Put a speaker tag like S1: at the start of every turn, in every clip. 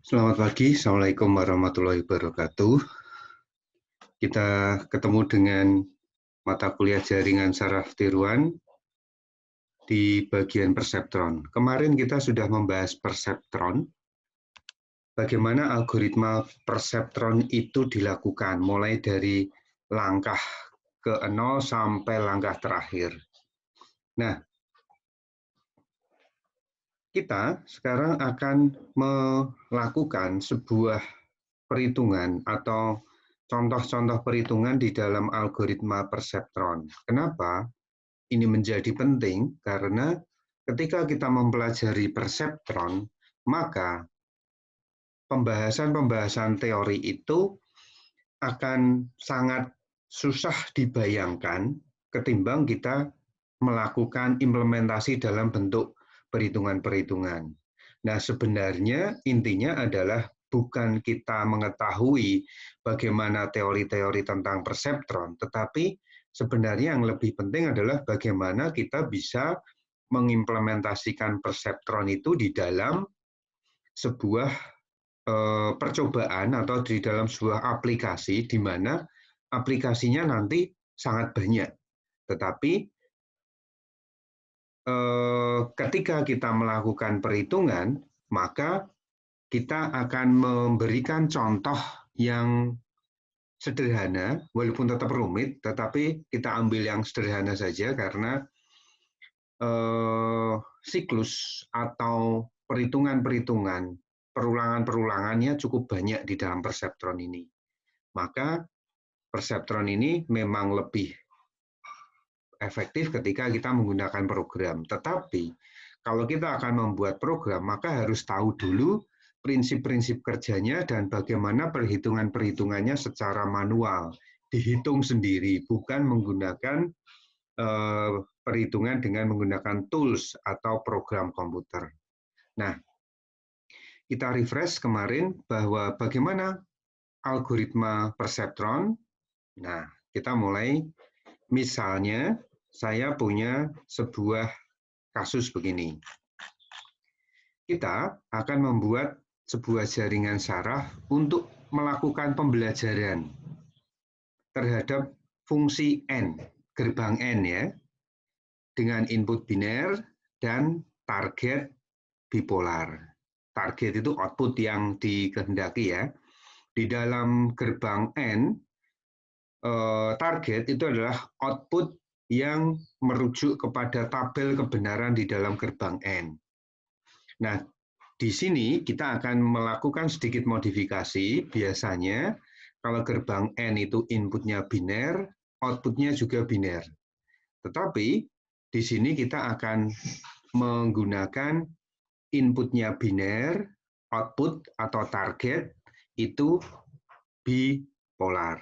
S1: Selamat pagi, Assalamualaikum warahmatullahi wabarakatuh. Kita ketemu dengan mata kuliah jaringan saraf tiruan di bagian perseptron. Kemarin kita sudah membahas perseptron, bagaimana algoritma perseptron itu dilakukan, mulai dari langkah ke 0 sampai langkah terakhir. Nah, kita sekarang akan melakukan sebuah perhitungan atau contoh-contoh perhitungan di dalam algoritma perseptron. Kenapa ini menjadi penting? Karena ketika kita mempelajari perseptron, maka pembahasan-pembahasan teori itu akan sangat susah dibayangkan ketimbang kita melakukan implementasi dalam bentuk perhitungan-perhitungan. Nah, sebenarnya intinya adalah bukan kita mengetahui bagaimana teori-teori tentang perseptron, tetapi sebenarnya yang lebih penting adalah bagaimana kita bisa mengimplementasikan perseptron itu di dalam sebuah percobaan atau di dalam sebuah aplikasi di mana aplikasinya nanti sangat banyak. Tetapi ketika kita melakukan perhitungan, maka kita akan memberikan contoh yang sederhana, walaupun tetap rumit, tetapi kita ambil yang sederhana saja karena siklus atau perhitungan-perhitungan, perulangan-perulangannya cukup banyak di dalam perseptron ini. Maka perseptron ini memang lebih efektif ketika kita menggunakan program. Tetapi kalau kita akan membuat program, maka harus tahu dulu prinsip-prinsip kerjanya dan bagaimana perhitungan-perhitungannya secara manual. Dihitung sendiri, bukan menggunakan perhitungan dengan menggunakan tools atau program komputer. Nah, kita refresh kemarin bahwa bagaimana algoritma perseptron. Nah, kita mulai, misalnya saya punya sebuah kasus begini. Kita akan membuat sebuah jaringan saraf untuk melakukan pembelajaran terhadap fungsi N, gerbang N ya, dengan input biner dan target bipolar. Target itu output yang dikehendaki ya. Di dalam gerbang N, target itu adalah output yang merujuk kepada tabel kebenaran di dalam gerbang N. Nah, di sini kita akan melakukan sedikit modifikasi. Biasanya kalau gerbang N itu inputnya biner, outputnya juga biner. Tetapi di sini kita akan menggunakan inputnya biner, output atau target itu bipolar.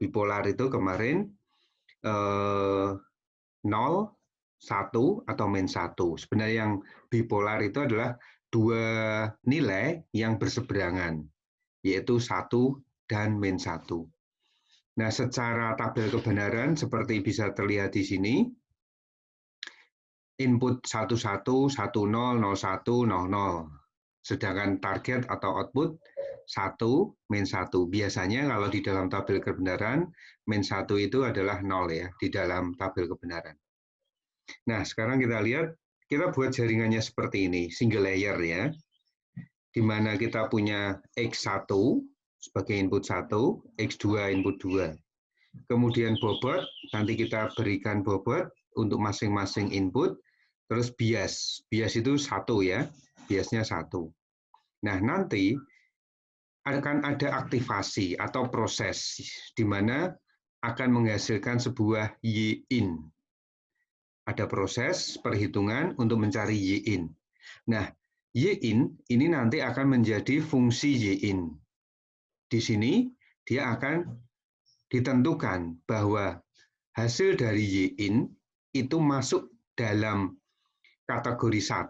S1: Bipolar itu kemarin 0, 1 atau min 1. Sebenarnya yang bipolar itu adalah dua nilai yang berseberangan, yaitu 1 dan min 1. Nah, secara tabel kebenaran seperti bisa terlihat di sini, input 11, 10, 01, 00. Sedangkan target atau output 1, min 1. Biasanya kalau di dalam tabel kebenaran, min 1 itu adalah 0 ya, di dalam tabel kebenaran. Nah, sekarang kita lihat, kita buat jaringannya seperti ini, single layer ya, di mana kita punya X1 sebagai input 1, X2 input 2. Kemudian bobot, nanti kita berikan bobot untuk masing-masing input, terus bias. Bias itu 1 ya, biasnya 1. Nah, nanti akan ada aktivasi atau proses di mana akan menghasilkan sebuah Y-in. Ada proses perhitungan untuk mencari Y-in. Nah, Y-in ini nanti akan menjadi fungsi Y-in. Di sini dia akan ditentukan bahwa hasil dari Y-in itu masuk dalam kategori 1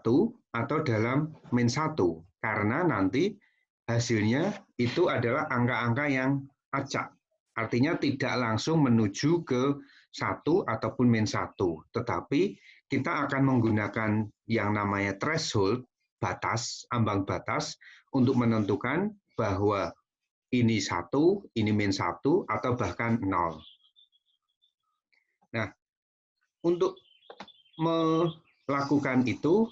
S1: atau dalam min 1. Karena nanti hasilnya itu adalah angka-angka yang acak. Artinya tidak langsung menuju ke 1 ataupun min 1. Tetapi kita akan menggunakan yang namanya threshold batas, ambang batas untuk menentukan bahwa ini 1, ini min 1, atau bahkan 0. Nah, untuk melakukan itu,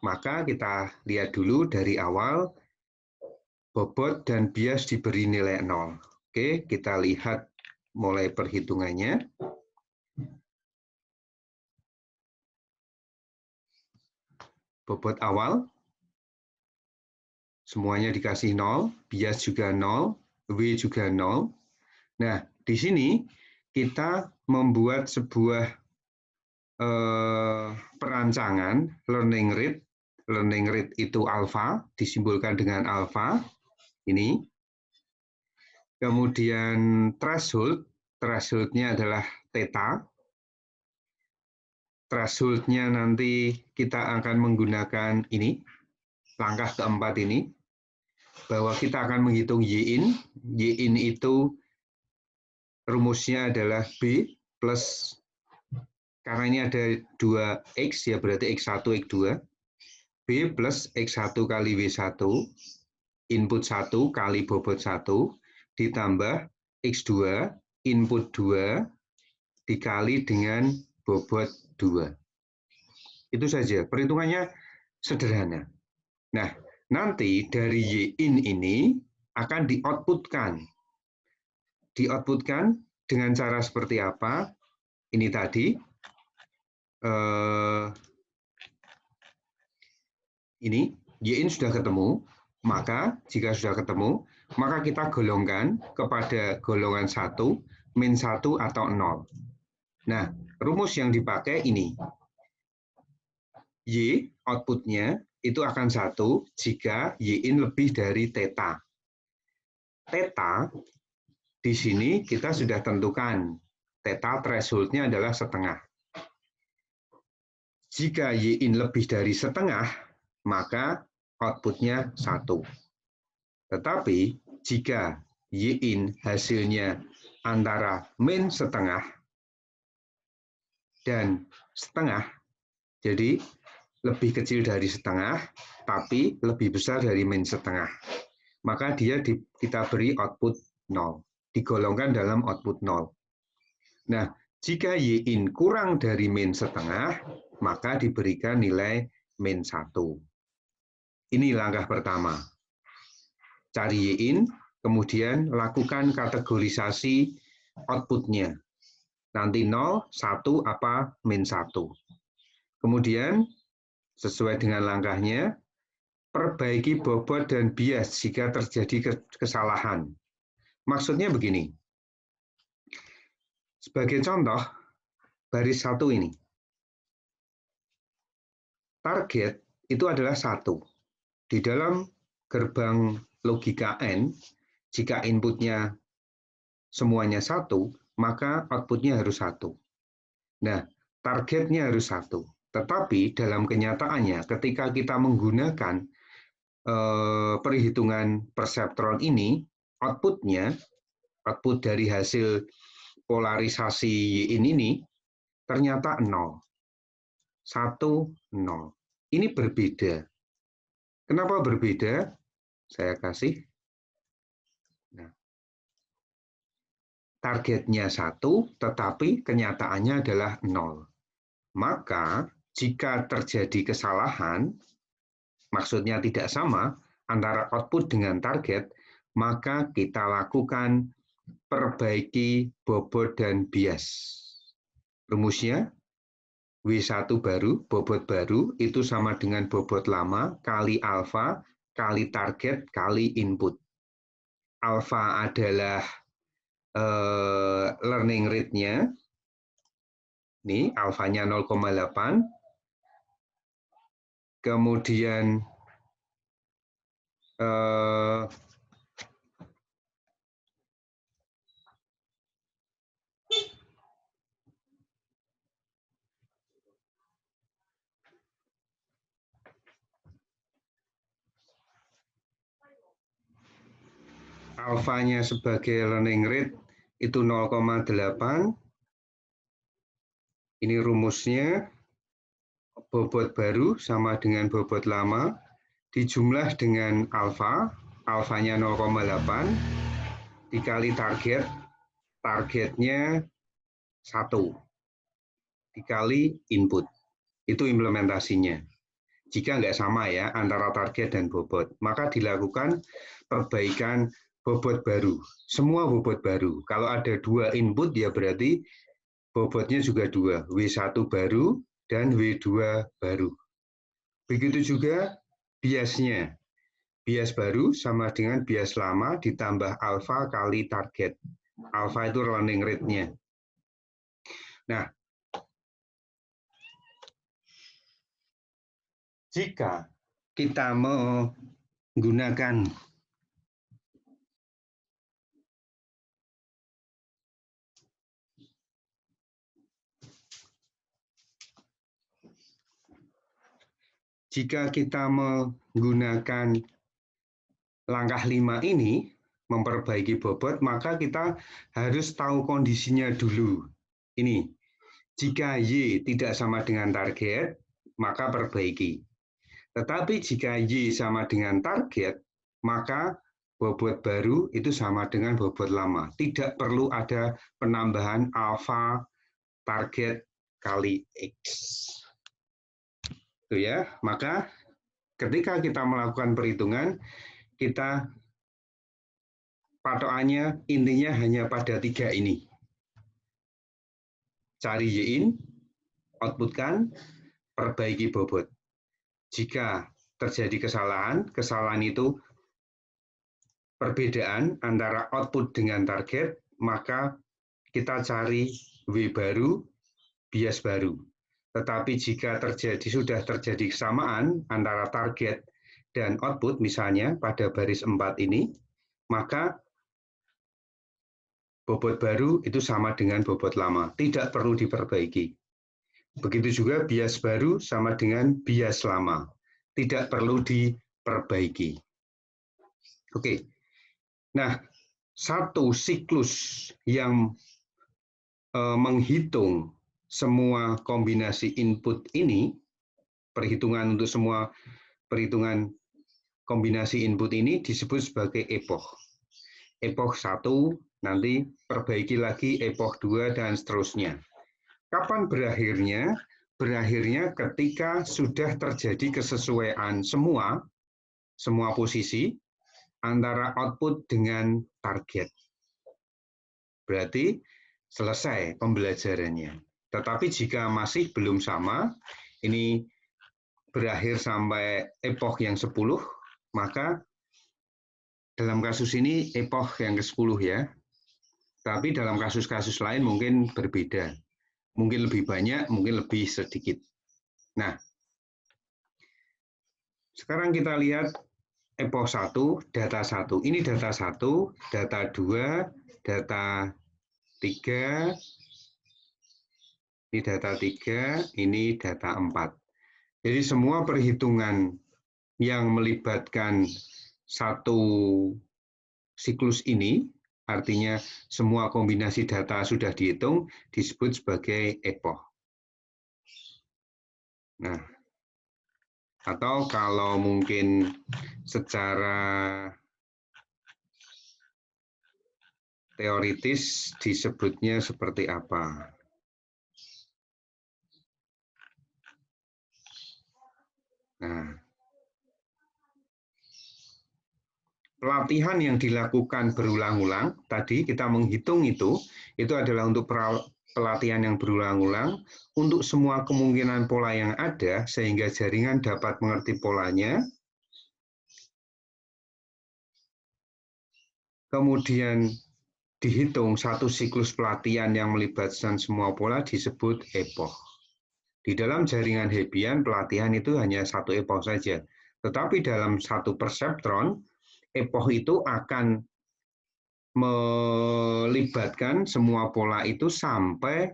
S1: maka kita lihat dulu dari awal, bobot dan bias diberi nilai 0. Oke, kita lihat mulai perhitungannya. Bobot awal, semuanya dikasih 0, bias juga 0, W juga 0. Nah, di sini kita membuat sebuah perancangan learning rate. Learning rate itu alfa, disimbolkan dengan alfa. Ini. Kemudian threshold, threshold-nya adalah theta. Threshold-nya nanti kita akan menggunakan ini, langkah keempat ini, bahwa kita akan menghitung Y-in. Y-in itu rumusnya adalah B plus, karena ini ada 2X, ya berarti X1, X2. B plus X1 kali W1, input 1 kali bobot 1, ditambah X2, input 2, dikali dengan bobot 2. Itu saja, perhitungannya sederhana. Nah, nanti dari Y-in ini akan di-outputkan. Di-outputkan dengan cara seperti apa? Ini tadi, ini Y-in sudah ketemu, maka jika sudah ketemu, maka kita golongkan kepada golongan 1, min 1 atau 0. Nah, rumus yang dipakai ini. Y outputnya itu akan 1 jika Y-in lebih dari theta. Theta di sini kita sudah tentukan. Theta threshold-nya adalah setengah. Jika Y-in lebih dari setengah, maka outputnya 1. Tetapi jika Y-in hasilnya antara min setengah dan setengah, jadi lebih kecil dari setengah, tapi lebih besar dari min setengah, maka dia kita beri output 0, digolongkan dalam output 0. Nah, jika Y-in kurang dari min setengah, maka diberikan nilai min 1. Ini langkah pertama. Cari Y-in, kemudian lakukan kategorisasi outputnya. Nanti 0, 1, apa, min 1. Kemudian, sesuai dengan langkahnya, perbaiki bobot dan bias jika terjadi kesalahan. Maksudnya begini. Sebagai contoh, baris 1 ini. Target itu adalah 1. Di dalam gerbang logika N, jika inputnya semuanya 1, maka outputnya harus 1. Nah, targetnya harus 1. Tetapi dalam kenyataannya, ketika kita menggunakan perhitungan perseptron ini, output dari hasil polarisasi Y-in ini, ternyata 0. 1, 0. Ini berbeda. Kenapa berbeda? Saya kasih. Nah, targetnya 1, tetapi kenyataannya adalah 0. Maka, jika terjadi kesalahan, maksudnya tidak sama antara output dengan target, maka kita lakukan perbaiki bobot dan bias. Rumusnya, W1 baru, bobot baru, itu sama dengan bobot lama kali alfa, kali target, kali input. Alfa adalah learning rate-nya. Ini alfanya 0,8. Kemudian alfanya sebagai learning rate itu 0,8. Ini rumusnya, bobot baru sama dengan bobot lama dijumlah dengan alfa, alfanya 0,8, dikali target, targetnya 1, dikali input. Itu implementasinya. Jika nggak sama ya antara target dan bobot, maka dilakukan perbaikan bobot baru. Semua bobot baru. Kalau ada 2 input ya berarti bobotnya juga 2, W1 baru dan W2 baru. Begitu juga biasnya. Bias baru sama dengan bias lama ditambah alfa kali target. Alfa itu running rate-nya. Nah, jika kita menggunakan langkah 5 ini, memperbaiki bobot, maka kita harus tahu kondisinya dulu. Ini, jika Y tidak sama dengan target, maka perbaiki. Tetapi jika Y sama dengan target, maka bobot baru itu sama dengan bobot lama. Tidak perlu ada penambahan alfa target kali X. Itu ya, maka ketika kita melakukan perhitungan, kita patokannya intinya hanya pada 3 ini. Cari Y-in, outputkan, perbaiki bobot. Jika terjadi kesalahan, kesalahan itu perbedaan antara output dengan target, maka kita cari W baru, bias baru. Tetapi jika sudah terjadi kesamaan antara target dan output, misalnya pada baris 4 ini, maka bobot baru itu sama dengan bobot lama, tidak perlu diperbaiki. Begitu juga bias baru sama dengan bias lama, tidak perlu diperbaiki. Oke, nah satu siklus yang menghitung semua kombinasi input ini, perhitungan untuk semua perhitungan kombinasi input ini disebut sebagai epoch. Epoch 1, nanti perbaiki lagi epoch 2, dan seterusnya. Kapan berakhirnya? Berakhirnya ketika sudah terjadi kesesuaian semua posisi antara output dengan target. Berarti selesai pembelajarannya. Tetapi jika masih belum sama, ini berakhir sampai epoch yang 10, maka dalam kasus ini epoch yang ke-10 ya. Tapi dalam kasus-kasus lain mungkin berbeda. Mungkin lebih banyak, mungkin lebih sedikit. Nah, sekarang kita lihat epoch 1, data 1. Ini data 1, data 2, data 3, ini data 3, ini data 4. Jadi semua perhitungan yang melibatkan satu siklus ini, artinya semua kombinasi data sudah dihitung, disebut sebagai epoch. Nah, atau kalau mungkin secara teoritis disebutnya seperti apa? Nah, pelatihan yang dilakukan berulang-ulang, tadi kita menghitung itu adalah untuk pelatihan yang berulang-ulang untuk semua kemungkinan pola yang ada sehingga jaringan dapat mengerti polanya. Kemudian dihitung satu siklus pelatihan yang melibatkan semua pola disebut epoch. Di dalam jaringan Hebbian, pelatihan itu hanya satu epoch saja. Tetapi dalam satu perseptron, epoch itu akan melibatkan semua pola itu sampai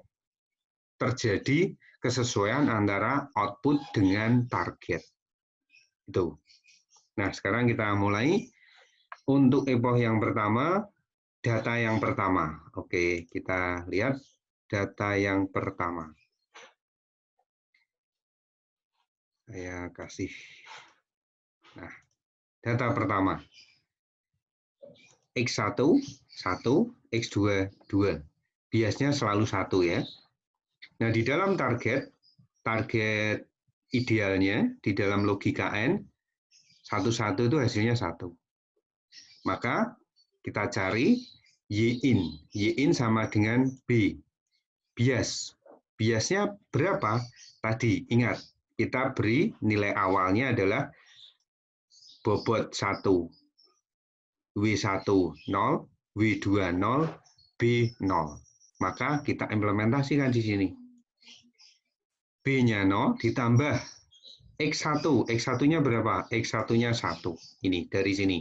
S1: terjadi kesesuaian antara output dengan target. Itu. Nah, sekarang kita mulai. Untuk epoch yang pertama, data yang pertama. Oke, kita lihat data yang pertama. Saya kasih Nah, data pertama. X1, 1, X2, 2. Biasnya selalu 1 ya. Nah, di dalam target idealnya, di dalam logika N, 1, itu hasilnya 1. Maka kita cari Y-in. Y-in sama dengan B. Bias. Biasnya berapa? Tadi, ingat, kita beri nilai awalnya adalah bobot 1. W1 0, W2 0, B 0. Maka kita implementasikan di sini. B-nya 0 ditambah X1. X1-nya berapa? X1-nya 1. Ini dari sini.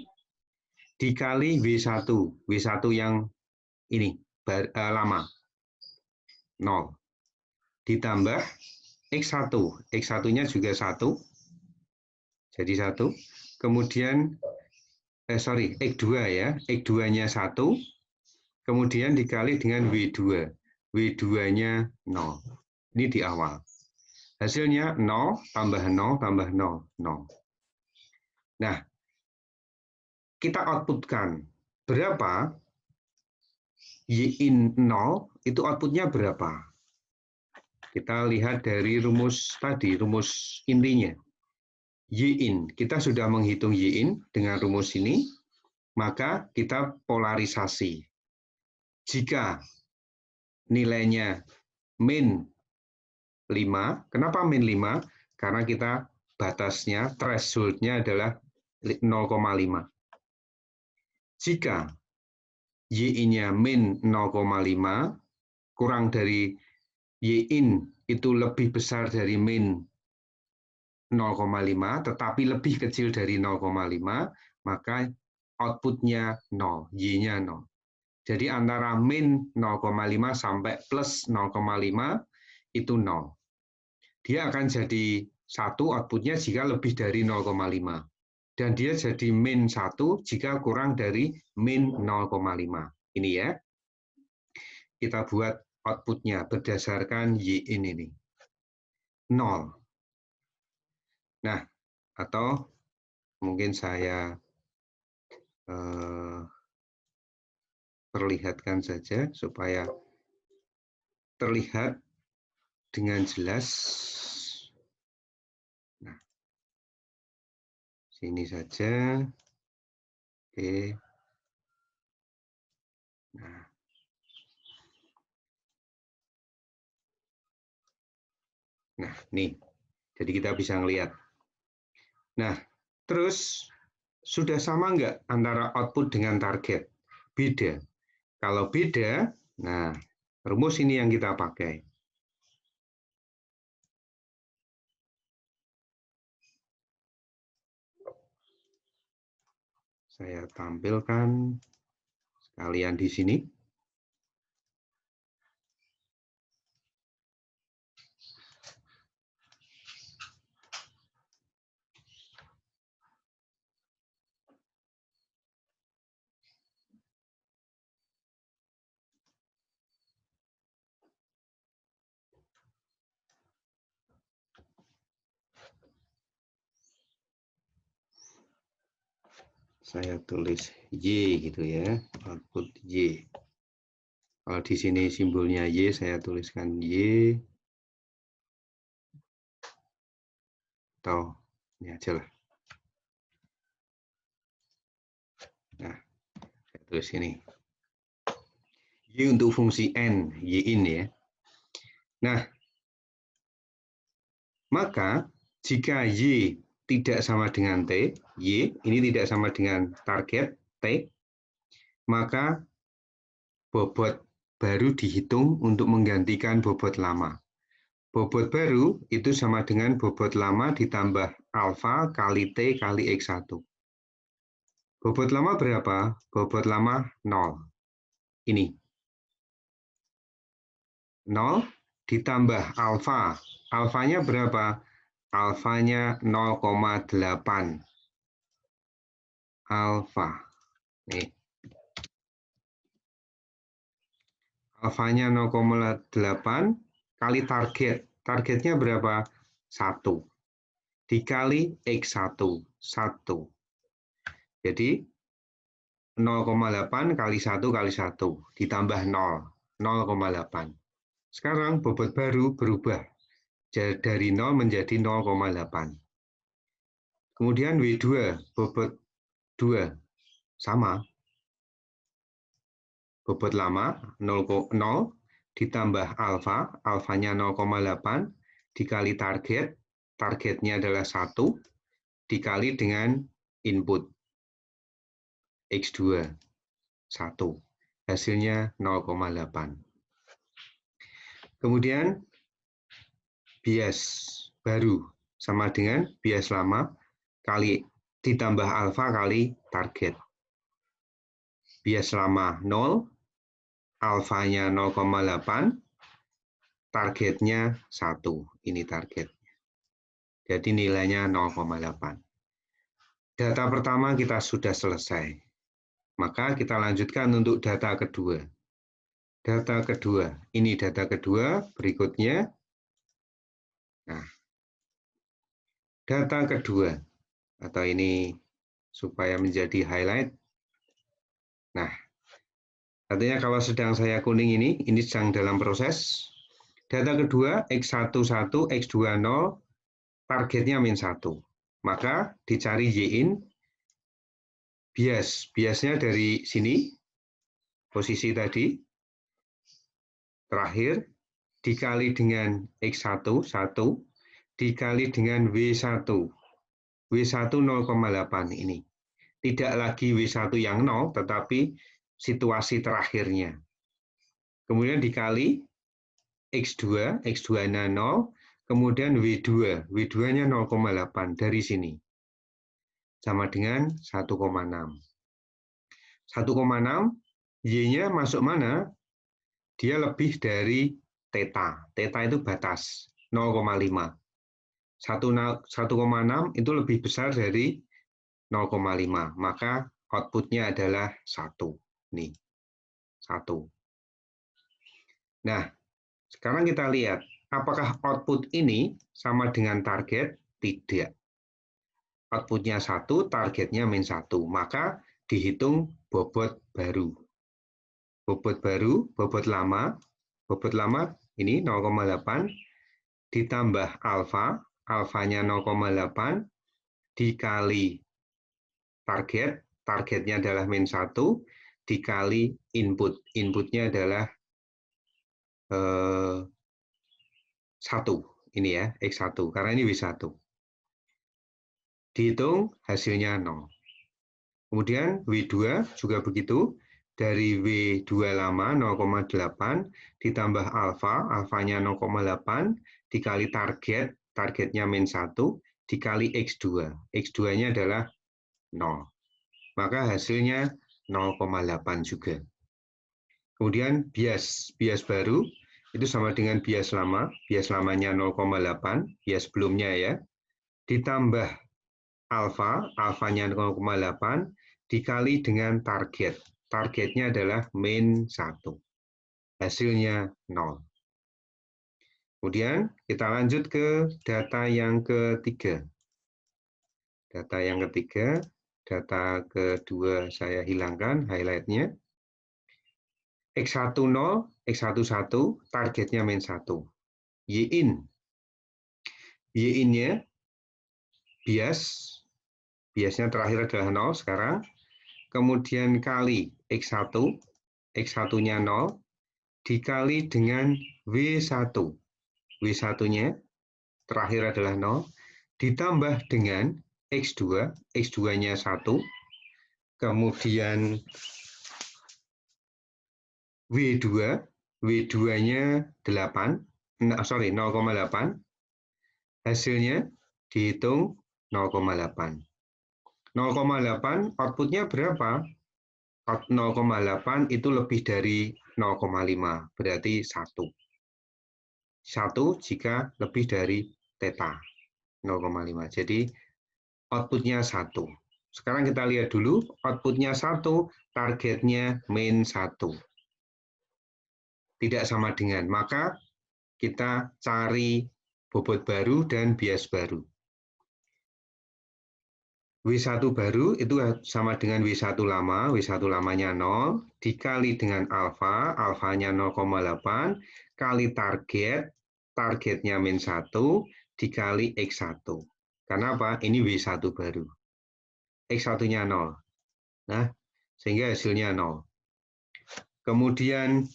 S1: Dikali W1. W1 yang ini lama. 0. Ditambah X1. X1-nya juga 1. Jadi 1. Kemudian X2 ya. X2-nya 1. Kemudian dikali dengan W2. W2-nya 0. Ini di awal. Hasilnya 0 tambah 0 tambah 0, 0. Nah, kita outputkan berapa Y-in 0 itu outputnya berapa? Kita lihat dari rumus tadi, rumus intinya. Y-in, kita sudah menghitung Y-in dengan rumus ini, maka kita polarisasi. Jika nilainya min 5, kenapa min 5? Karena kita batasnya, threshold-nya adalah 0,5. Jika Y-in-nya min 0,5, kurang dari Y-in itu lebih besar dari min 0,5, tetapi lebih kecil dari 0,5, maka output-nya 0, Y-nya 0. Jadi antara min 0,5 sampai plus 0,5 itu 0. Dia akan jadi 1 outputnya jika lebih dari 0,5. Dan dia jadi min 1 jika kurang dari min 0,5. Ini ya. Kita buat outputnya berdasarkan Y-in ini. 0. Nah, atau mungkin saya perlihatkan saja supaya terlihat dengan jelas. Nah, sini saja. Oke. Nah, nih. Jadi kita bisa ngelihat. Nah, terus sudah sama nggak antara output dengan target? Beda. Kalau beda, nah rumus ini yang kita pakai. Saya tampilkan sekalian di sini. Saya tulis Y gitu ya, output Y. Kalau di sini simbolnya Y, saya tuliskan Y. Atau ini aja lah. Nah, saya tulis ini. Y untuk fungsi N, Y-in ya. Nah, maka jika Y tidak sama dengan T, Y ini tidak sama dengan target T, maka bobot baru dihitung untuk menggantikan bobot lama. Bobot baru itu sama dengan bobot lama ditambah alfa kali T kali X1. Bobot lama berapa? Bobot lama 0. Ini. 0 ditambah alfa. Alfanya berapa? Alfanya 0,8. Alfa. Nih. Alfanya 0,8 kali target. Targetnya berapa? 1. Dikali X1. 1. Jadi 0,8 kali 1 kali 1 ditambah 0, 0,8. Sekarang bobot baru berubah dari 0 menjadi 0,8. Kemudian W2, bobot 2, sama. Bobot lama 0, ditambah alfa, alfanya 0,8, dikali target, targetnya adalah 1, dikali dengan input, X2, 1. Hasilnya 0,8. Kemudian bias baru sama dengan bias lama kali ditambah alfa kali target. Bias lama 0, alfanya 0,8, targetnya 1. Ini targetnya. Jadi nilainya 0,8. Data pertama kita sudah selesai. Maka kita lanjutkan untuk data kedua. Data kedua, ini data kedua, berikutnya. Nah, data kedua, atau ini supaya menjadi highlight. Nah, artinya kalau sedang saya kuning ini sedang dalam proses. Data kedua, X11, X20, targetnya min 1. Maka dicari Y-in, biasnya dari sini, posisi tadi, terakhir, dikali dengan X1, 1, dikali dengan W1. W1 0,8 ini. Tidak lagi W1 yang 0, tetapi situasi terakhirnya. Kemudian dikali X2, X2-nya 0, kemudian W2, W2-nya 0,8 dari sini. Sama dengan 1,6. 1,6, Y-nya masuk mana? Dia lebih dari theta. Theta itu batas, 0,5. 1,6 itu lebih besar dari 0,5. Maka outputnya adalah 1. Nih, 1. Nah, sekarang kita lihat, apakah output ini sama dengan target? Tidak. Outputnya 1, targetnya min 1. Maka dihitung bobot baru. Bobot baru, bobot lama ini 0,8, ditambah alfa, alfanya 0,8, dikali target, targetnya adalah min 1, dikali input, inputnya adalah 1, ini ya, X1, karena ini W1. Dihitung hasilnya 0. Kemudian W2 juga begitu, dari W2 lama 0,8 ditambah alfa, alfanya 0,8 dikali target, targetnya min 1 dikali X2. X2-nya adalah 0. Maka hasilnya 0,8 juga. Kemudian bias baru itu sama dengan bias lama, bias lamanya 0,8, bias sebelumnya ya, ditambah alfa, alfanya 0,8 dikali dengan target. Targetnya adalah min 1. Hasilnya 0. Kemudian kita lanjut ke data yang ketiga. Data yang ketiga, data kedua saya hilangkan highlight-nya. X10, X11, targetnya min 1. Y-in. Y-in-nya biasnya terakhir adalah 0 sekarang. Kemudian kali X1, X1-nya 0, dikali dengan W1. W1-nya terakhir adalah 0, ditambah dengan X2, X2-nya 1, kemudian W2, W2-nya 0,8, hasilnya dihitung 0,8. 0,8 outputnya berapa? 0,8 itu lebih dari 0,5, berarti 1. 1 jika lebih dari theta, 0,5. Jadi outputnya 1. Sekarang kita lihat dulu, outputnya 1, targetnya min 1. Tidak sama dengan, maka kita cari bobot baru dan bias baru. W1 baru itu sama dengan W1 lama, W1 lamanya 0, dikali dengan alfa, alfanya 0,8, kali target, targetnya min 1, dikali X1. Karena apa? Ini W1 baru. X1-nya 0. Nah, sehingga hasilnya 0. Kemudian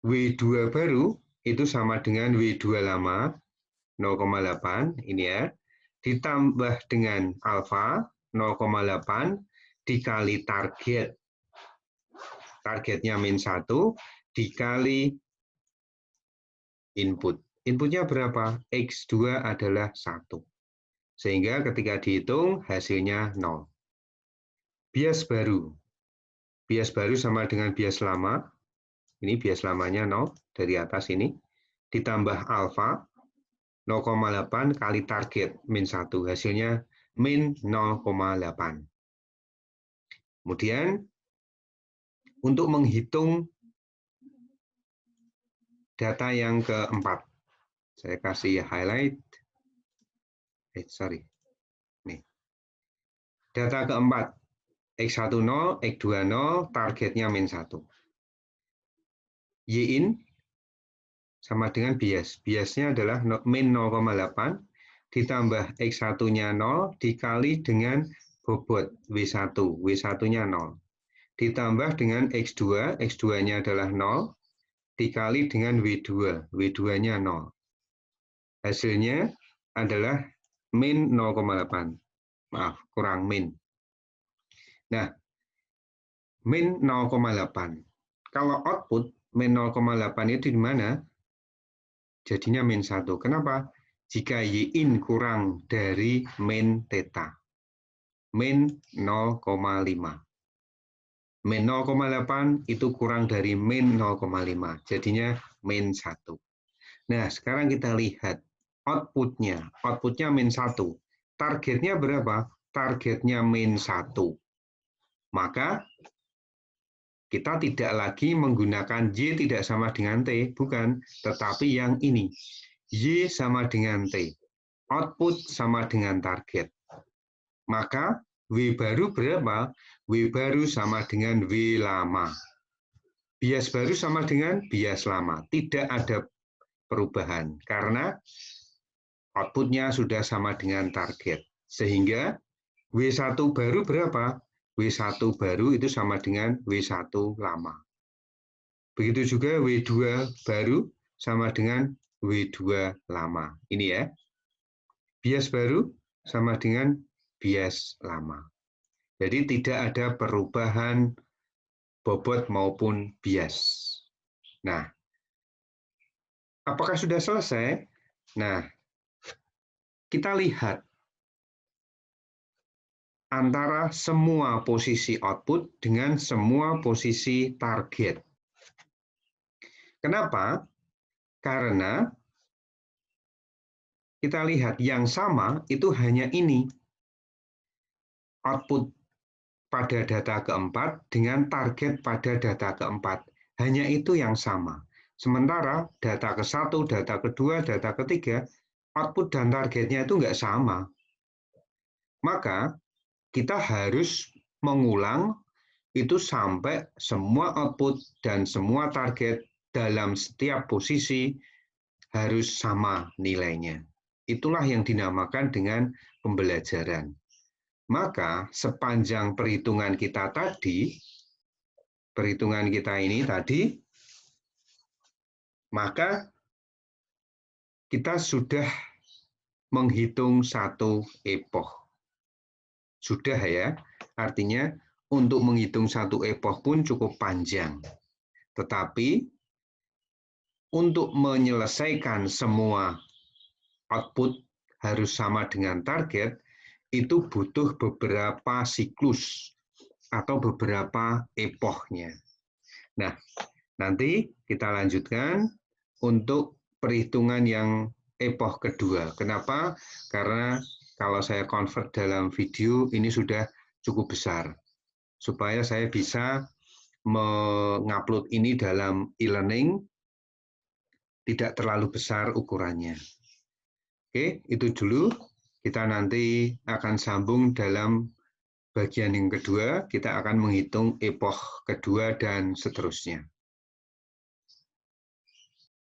S1: W2 baru itu sama dengan W2 lama, 0,8, ini ya, ditambah dengan alfa 0,8 dikali target, targetnya min 1 dikali input. Inputnya berapa? X2 adalah 1. Sehingga ketika dihitung hasilnya 0. Bias baru. Bias baru sama dengan bias lama. Ini bias lamanya 0 dari atas ini. Ditambah alfa 0,8 kali target min 1, hasilnya min 0,8. Kemudian untuk menghitung data yang keempat, saya kasih highlight. Nih. Data keempat, X10, X20, targetnya min 1. Y-in sama dengan bias. Biasnya adalah min 0,8 ditambah X1-nya 0 dikali dengan bobot W1. W1-nya 0. Ditambah dengan X2, X2-nya adalah 0 dikali dengan W2. W2-nya 0. Hasilnya adalah min 0,8. Maaf, kurang min. Nah, min 0,8. Kalau output min 0,8 itu di mana? Jadinya min 1. Kenapa? Jika Y-in kurang dari min theta. Min 0,5. Min 0,8 itu kurang dari min 0,5. Jadinya min 1. Nah, sekarang kita lihat outputnya. Outputnya min 1. Targetnya berapa? Targetnya min 1. Maka kita tidak lagi menggunakan Y tidak sama dengan T, bukan, tetapi yang ini. Y sama dengan T, output sama dengan target. Maka W baru berapa? W baru sama dengan W lama. Bias baru sama dengan bias lama. Tidak ada perubahan, karena outputnya sudah sama dengan target. Sehingga W1 baru berapa? W1 baru itu sama dengan W1 lama. Begitu juga W2 baru sama dengan W2 lama. Ini ya. Bias baru sama dengan bias lama. Jadi tidak ada perubahan bobot maupun bias. Nah, apakah sudah selesai? Nah, kita lihat antara semua posisi output dengan semua posisi target. Kenapa? Karena kita lihat yang sama itu hanya ini. Output pada data keempat dengan target pada data keempat. Hanya itu yang sama. Sementara data ke-1, data kedua, data ketiga, output dan targetnya itu nggak sama. Maka kita harus mengulang itu sampai semua output dan semua target dalam setiap posisi harus sama nilainya. Itulah yang dinamakan dengan pembelajaran. Maka sepanjang perhitungan kita tadi, perhitungan kita ini tadi, maka kita sudah menghitung satu epoch. Sudah ya, artinya untuk menghitung satu epoch pun cukup panjang. Tetapi untuk menyelesaikan semua output harus sama dengan target, itu butuh beberapa siklus atau beberapa epochnya. Nah, nanti kita lanjutkan untuk perhitungan yang epoch kedua. Kenapa? Karena kalau saya convert dalam video ini sudah cukup besar. Supaya saya bisa mengupload ini dalam e-learning tidak terlalu besar ukurannya. Oke, itu dulu. Kita nanti akan sambung dalam bagian yang kedua, kita akan menghitung epoch kedua dan seterusnya.